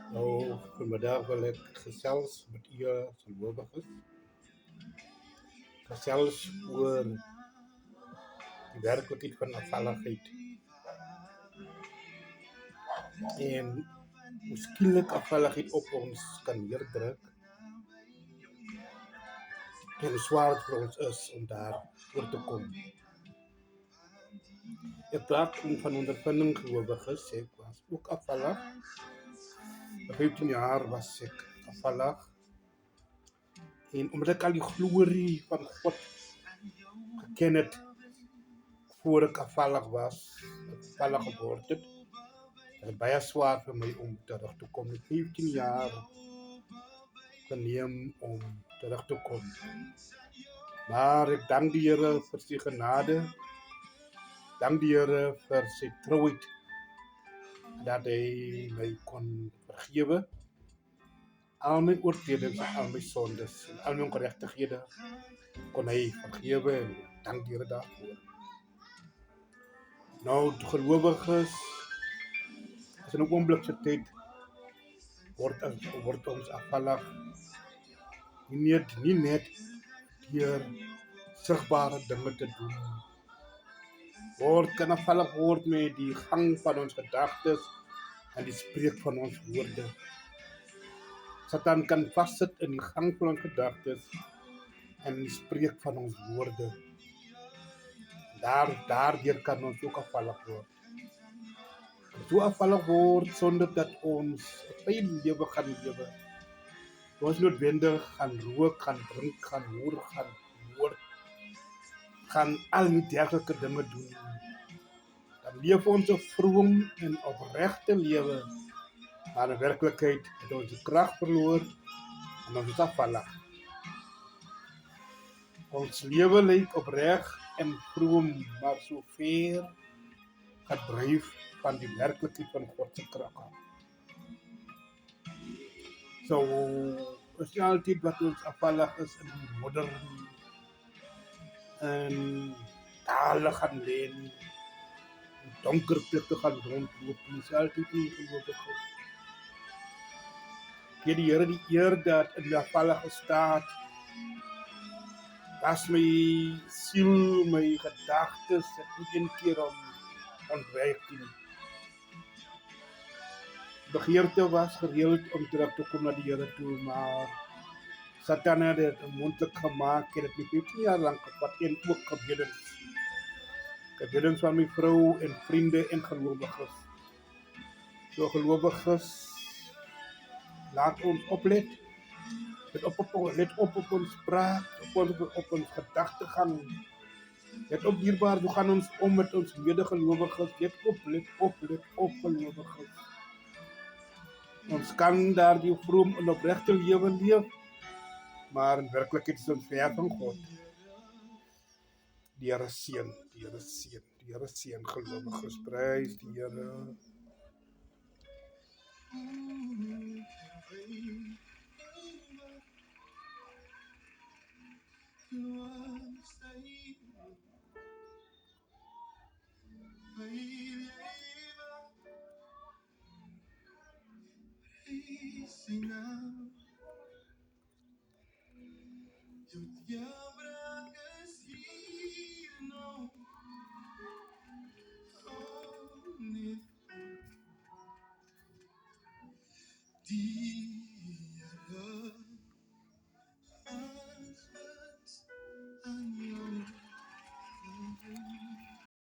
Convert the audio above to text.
Nou, vanmiddag wil ek gesels met u as gelowiges. Gesels oor die werklikheid van afvalligheid en hoe skielik afvalligheid op ons kan neerdruk en hoe swaar het vir ons is om daar oor te kom. Ek praat van ondervinding gelowiges. Ek was ook afvallig. Vir 15 jaar was ek afvallig. En omdat ek al die glorie van God geken het voor ek afvallig was, afvallig geword het, het baie swaar vir my om terug te kom. Ek 15 jaar geneem om terug te kom. Maar ek dank die Here vir sy genade, dank die Here vir sy trouheid, dat hy my kon vergewe. Al my oortredings en al my sondes en al my ongeregtighede kon hy vergewe en dank die Here daarvoor. Nou, gelowiges, as in 'n oomblikse tyd word ons afvallig, nie net deur sigbare dinge te doen. Kan afvallig word met die gang van ons gedagtes en die spreek van ons woorde. Satan kan vassit in die gang van ons gedagtes en die spreek van ons woorde. Daardeur kan ons ook afvallig word. So afvallig word sonder dat ons 'n eie lewe gaan lewe. Ons noodwendig gaan rook, gaan drink, gaan hoer, gaan moord, gaan al die dergelike dinge doen. Dan leef ons 'n vroom en opregte lewe, maar in werklikheid het ons die krag verloor en ons is afvallig. Ons lewe lyk opreg en vroom, maar so ver gedryf van die werklikheid van God se krag af. So, is nie altyd wat ons afvallig is in die modder en tale gaan lê nie, in donker plekke gaan rondloop, en is altyd nie gelowig is. Gee die Here die eer dat in die afvallige staat was my siel, my gedagtes, het nie een keer ontwyk nie. Begeerte was gereeld om terug te kom na die Here toe, maar Satan het dit onmoontlik gemaak en het my 15 jaar lang gevat en ook gebedens van my vrou en vriende en gelowiges. So gelowiges, laat ons oplet, let op ons praat, op ons gedagtegang. Let op dierbaar, hoe gaan ons om met ons medegelowiges? Let op gelowiges. Ons kan daar die vroom en opregte lewe leef, maar in werklikheid is ons ver van God. Die Here seën, gelowiges, prys die Here. Yo te habrá decir no, oh,